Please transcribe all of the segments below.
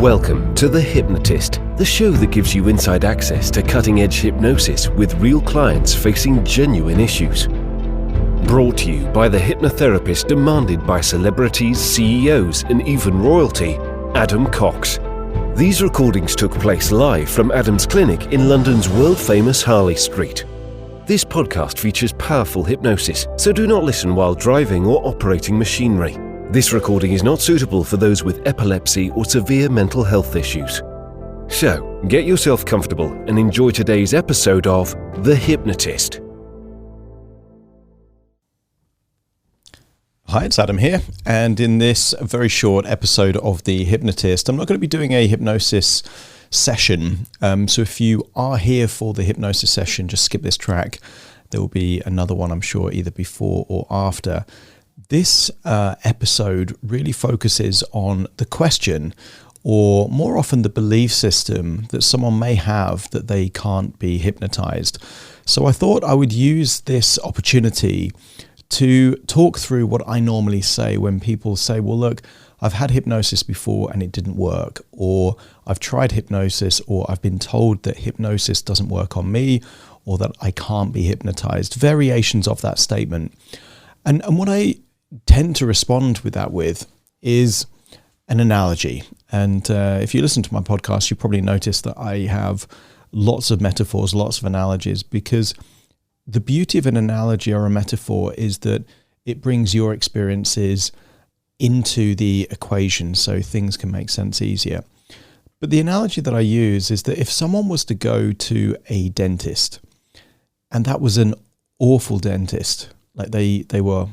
Welcome to The Hypnotist, the show that gives you inside access to cutting-edge hypnosis with real clients facing genuine issues. Brought to you by the hypnotherapist demanded by celebrities, CEOs, and even royalty, Adam Cox. These recordings took place live from Adam's clinic in London's world-famous Harley Street. This podcast features powerful hypnosis, so do not listen while driving or operating machinery. This recording is not suitable for those with epilepsy or severe mental health issues. So, get yourself comfortable and enjoy today's episode of The Hypnotist. Hi, it's Adam here, and in this very short episode of The Hypnotist, I'm not going to be doing a hypnosis session. So if you are here for the hypnosis session, just skip this track. There will be another one, I'm sure, either before or after. This episode really focuses on the question, or more often the belief system that someone may have that they can't be hypnotized. So I thought I would use this opportunity to talk through what I normally say when people say, well, look, I've had hypnosis before and it didn't work, or I've tried hypnosis, or I've been told that hypnosis doesn't work on me, or that I can't be hypnotized. Variations of that statement. And what I tend to respond with that with is an analogy. And if you listen to my podcast, you probably notice that I have lots of metaphors, lots of analogies, because the beauty of an analogy or a metaphor is that it brings your experiences into the equation so things can make sense easier. But the analogy that I use is that if someone was to go to a dentist and that was an awful dentist, like they were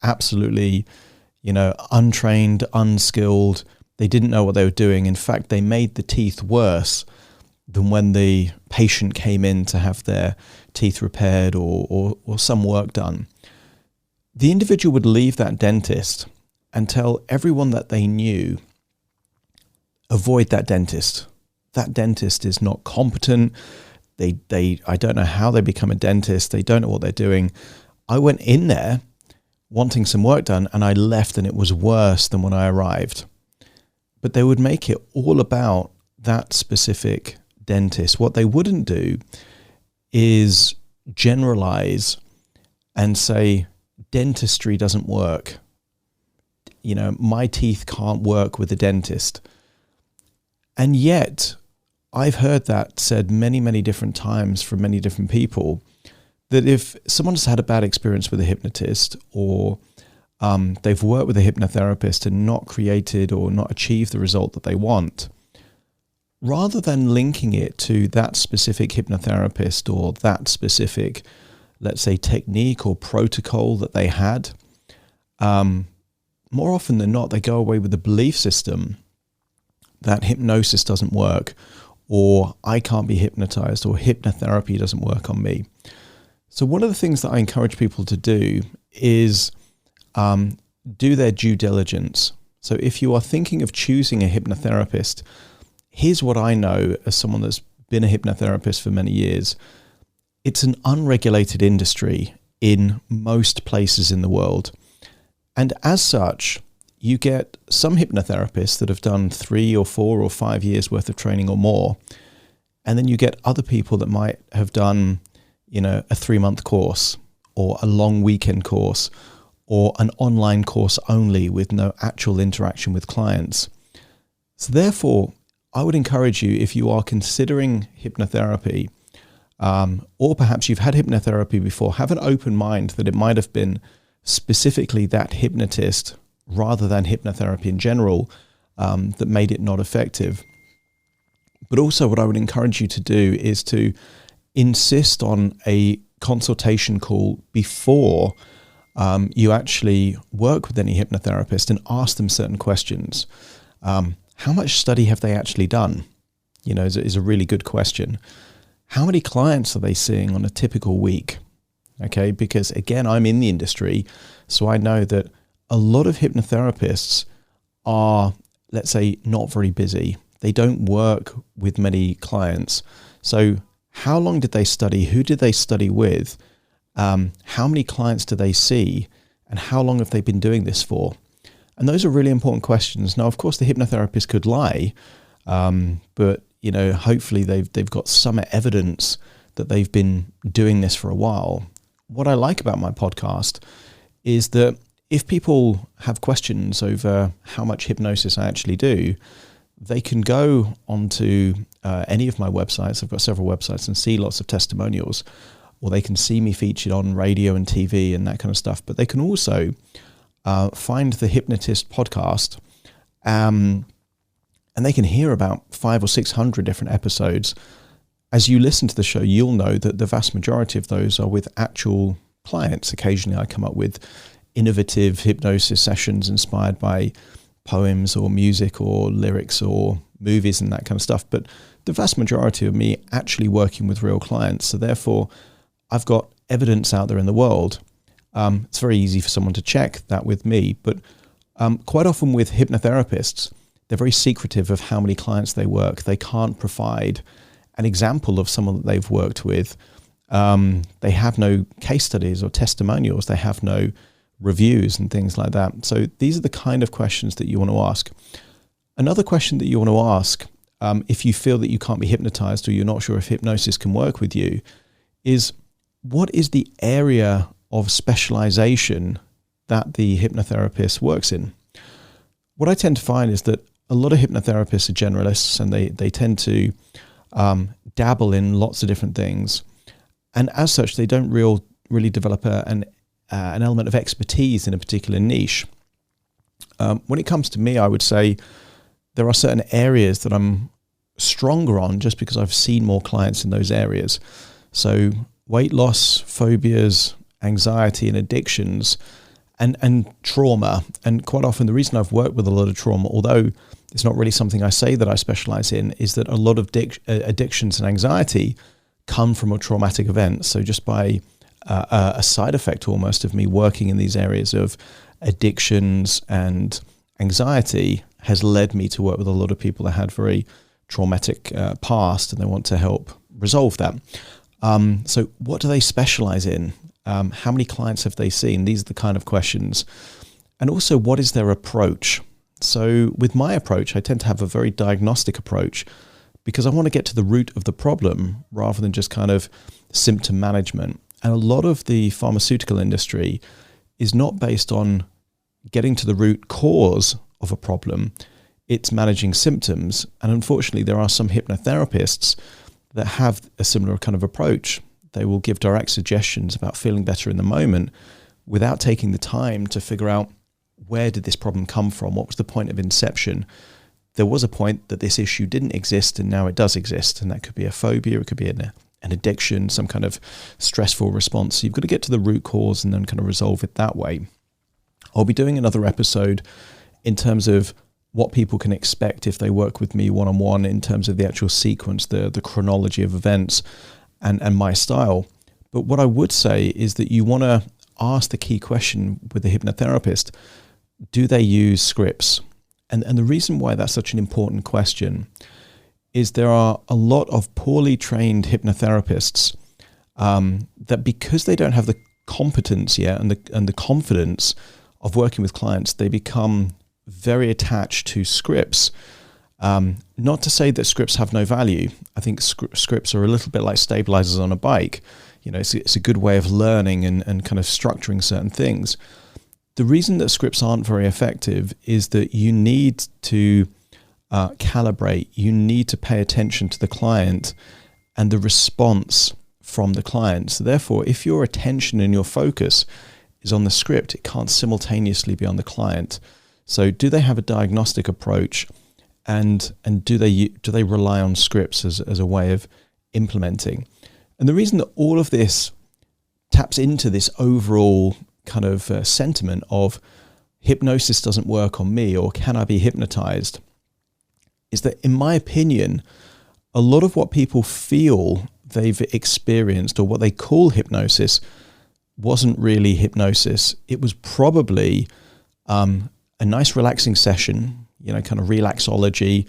absolutely, untrained, unskilled, they didn't know what they were doing. In fact, they made the teeth worse than when the patient came in to have their teeth repaired or some work done. The individual would leave that dentist and tell everyone that they knew, avoid that dentist. That dentist is not competent. I don't know how they become a dentist. They don't know what they're doing. I went in there wanting some work done and I left and it was worse than when I arrived. But they would make it all about that specific dentist. What they wouldn't do is generalize and say, dentistry doesn't work. My teeth can't work with a dentist. And yet, I've heard that said many, many different times from many different people, that if someone's had a bad experience with a hypnotist, or they've worked with a hypnotherapist and not created or not achieved the result that they want, rather than linking it to that specific hypnotherapist or that specific, let's say, technique or protocol that they had, more often than not, they go away with the belief system that hypnosis doesn't work, or I can't be hypnotized, or hypnotherapy doesn't work on me. So one of the things that I encourage people to do is do their due diligence. So if you are thinking of choosing a hypnotherapist, here's what I know as someone that's been a hypnotherapist for many years. It's an unregulated industry in most places in the world. And as such, you get some hypnotherapists that have done 3 or 4 or 5 years worth of training or more. And then you get other people that might have done, a 3-month course, or a long weekend course, or an online course only with no actual interaction with clients. So therefore, I would encourage you, if you are considering hypnotherapy, or perhaps you've had hypnotherapy before, have an open mind that it might have been specifically that hypnotist rather than hypnotherapy in general that made it not effective. But also what I would encourage you to do is to insist on a consultation call before you actually work with any hypnotherapist and ask them certain questions. How much study have they actually done? Is a really good question. How many clients are they seeing on a typical week? Okay, because again, I'm in the industry, so I know that a lot of hypnotherapists are, let's say, not very busy. They don't work with many clients. So how long did they study? Who did they study with? How many clients do they see? And how long have they been doing this for? And those are really important questions. Now, of course, the hypnotherapist could lie But hopefully they've got some evidence that they've been doing this for a while. What I like about my podcast is that if people have questions over how much hypnosis I actually do, they can go onto any of my websites. I've got several websites, and see lots of testimonials, or they can see me featured on radio and TV and that kind of stuff. But they can also find the Hypnotist podcast, and they can hear about 500 or 600 different episodes. As you listen to the show, you'll know that the vast majority of those are with actual clients. Occasionally I come up with innovative hypnosis sessions inspired by poems or music or lyrics or movies and that kind of stuff. But the vast majority of me actually working with real clients. So therefore, I've got evidence out there in the world. It's very easy for someone to check that with me. But quite often with hypnotherapists, they're very secretive of how many clients they work. They can't provide an example of someone that they've worked with. They have no case studies or testimonials. They have no reviews and things like that. So these are the kind of questions that you want to ask. Another question that you want to ask, if you feel that you can't be hypnotized or you're not sure if hypnosis can work with you, is what is the area of specialization that the hypnotherapist works in? What I tend to find is that a lot of hypnotherapists are generalists, and they tend to dabble in lots of different things. And as such, they don't really develop an element of expertise in a particular niche. When it comes to me, I would say there are certain areas that I'm stronger on just because I've seen more clients in those areas. So weight loss, phobias, anxiety and addictions, and trauma. And quite often the reason I've worked with a lot of trauma, although it's not really something I say that I specialize in, is that a lot of addictions and anxiety come from a traumatic event. So just by a side effect almost of me working in these areas of addictions and anxiety has led me to work with a lot of people that had very traumatic past, and they want to help resolve that. So what do they specialize in? How many clients have they seen? These are the kind of questions. And also, what is their approach? So with my approach, I tend to have a very diagnostic approach because I want to get to the root of the problem rather than just kind of symptom management. And a lot of the pharmaceutical industry is not based on getting to the root cause of a problem. It's managing symptoms. And unfortunately, there are some hypnotherapists that have a similar kind of approach. They will give direct suggestions about feeling better in the moment without taking the time to figure out, where did this problem come from? What was the point of inception? There was a point that this issue didn't exist, and now it does exist. And that could be a phobia, it could be an addiction, some kind of stressful response. So you've got to get to the root cause and then kind of resolve it that way. I'll be doing another episode in terms of what people can expect if they work with me one-on-one, in terms of the actual sequence, the chronology of events and my style. But what I would say is that you want to ask the key question with the hypnotherapist: do they use scripts? And the reason why that's such an important question is there are a lot of poorly trained hypnotherapists that, because they don't have the competence yet and the confidence of working with clients, they become very attached to scripts. Not to say that scripts have no value. I think scripts are a little bit like stabilizers on a bike. It's a good way of learning and kind of structuring certain things. The reason that scripts aren't very effective is that you need to calibrate. You need to pay attention to the client and the response from the client. So therefore, if your attention and your focus is on the script, it can't simultaneously be on the client. So do they have a diagnostic approach, and do they rely on scripts as a way of implementing? And the reason that all of this taps into this overall kind of sentiment of hypnosis doesn't work on me, or can I be hypnotized, is that, in my opinion, a lot of what people feel they've experienced, or what they call hypnosis, wasn't really hypnosis. It was probably a nice relaxing session, kind of relaxology,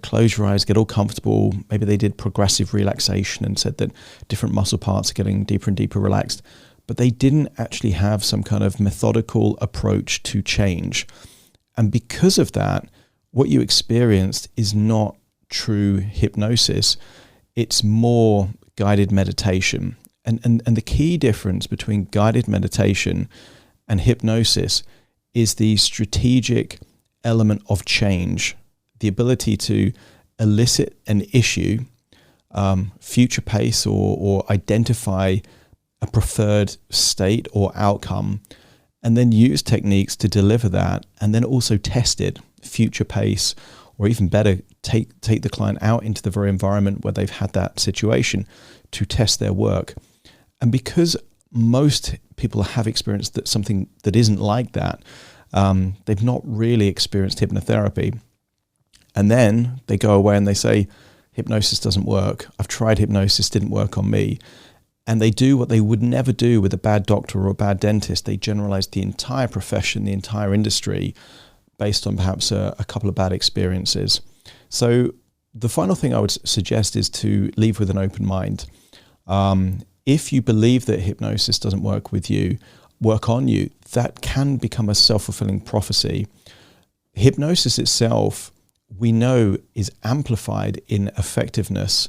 close your eyes, get all comfortable. Maybe they did progressive relaxation and said that different muscle parts are getting deeper and deeper relaxed, but they didn't actually have some kind of methodical approach to change. And because of that, what you experienced is not true hypnosis, it's more guided meditation. And the key difference between guided meditation and hypnosis is the strategic element of change, the ability to elicit an issue, future pace or identify a preferred state or outcome, and then use techniques to deliver that, and then also test it, future pace, or even better, take the client out into the very environment where they've had that situation to test their work. And because most people have experienced that something that isn't like that, they've not really experienced hypnotherapy. And then they go away and they say, hypnosis doesn't work. I've tried hypnosis, didn't work on me. And they do what they would never do with a bad doctor or a bad dentist. They generalize the entire profession, the entire industry, based on perhaps a couple of bad experiences. So the final thing I would suggest is to leave with an open mind. If you believe that hypnosis doesn't work on you, that can become a self-fulfilling prophecy. Hypnosis itself, we know, is amplified in effectiveness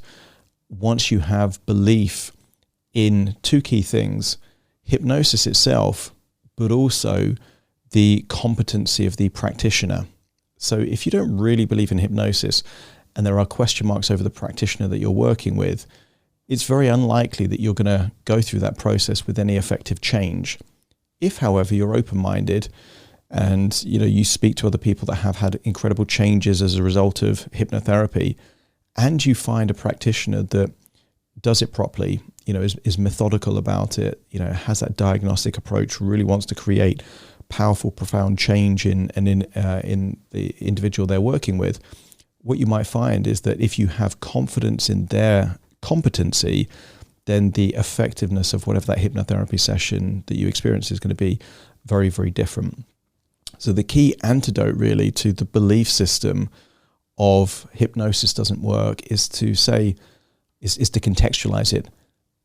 once you have belief in two key things: hypnosis itself, but also the competency of the practitioner. So if you don't really believe in hypnosis and there are question marks over the practitioner that you're working with, it's very unlikely that you're going to go through that process with any effective change. If, however, you're open-minded and you speak to other people that have had incredible changes as a result of hypnotherapy, and you find a practitioner that does it properly, is methodical about it, has that diagnostic approach, really wants to create powerful, profound change in the individual they're working with, what you might find is that if you have confidence in their competency, then the effectiveness of whatever that hypnotherapy session that you experience is going to be very, very different. So the key antidote really to the belief system of hypnosis doesn't work is to contextualize it.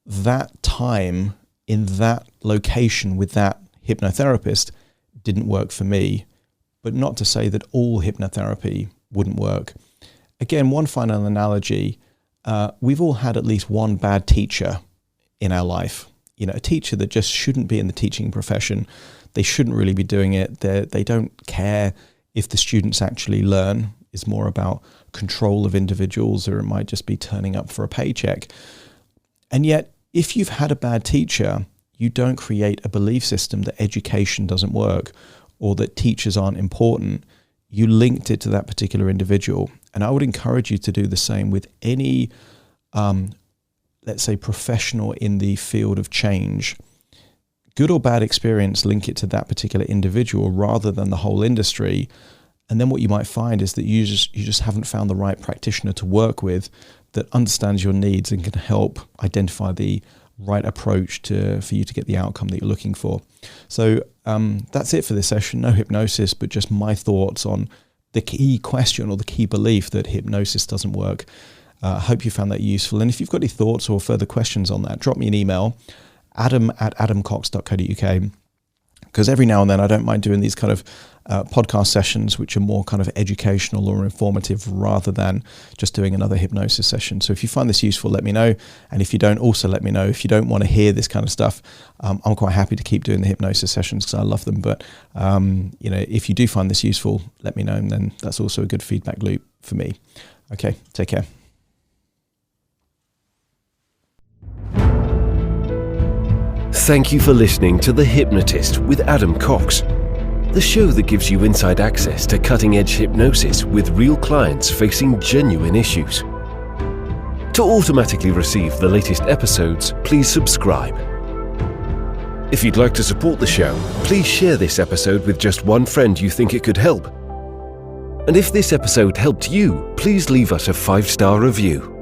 That time in that location with that hypnotherapist didn't work for me, but not to say that all hypnotherapy wouldn't work. Again, one final analogy, we've all had at least one bad teacher in our life, a teacher that just shouldn't be in the teaching profession. They shouldn't really be doing it. They don't care if the students actually learn. It's more about control of individuals, or it might just be turning up for a paycheck. And yet, if you've had a bad teacher, you don't create a belief system that education doesn't work or that teachers aren't important. You linked it to that particular individual. And I would encourage you to do the same with any, let's say, professional in the field of change. Good or bad experience, link it to that particular individual rather than the whole industry. And then what you might find is that you just haven't found the right practitioner to work with that understands your needs and can help identify the right approach for you to get the outcome that you're looking for. So that's it for this session. No hypnosis, but just my thoughts on the key question or the key belief that hypnosis doesn't work. I hope you found that useful. And if you've got any thoughts or further questions on that, drop me an email, adam@adamcox.co.uk. Because every now and then I don't mind doing these kind of podcast sessions which are more kind of educational or informative rather than just doing another hypnosis session. So if you find this useful, let me know. And if you don't, also let me know. If you don't want to hear this kind of stuff, I'm quite happy to keep doing the hypnosis sessions because I love them. But if you do find this useful, let me know. And then that's also a good feedback loop for me. Okay, take care. Thank you for listening to The Hypnotist with Adam Cox, the show that gives you inside access to cutting-edge hypnosis with real clients facing genuine issues. To automatically receive the latest episodes, please subscribe. If you'd like to support the show, please share this episode with just one friend you think it could help. And if this episode helped you, please leave us a 5-star review.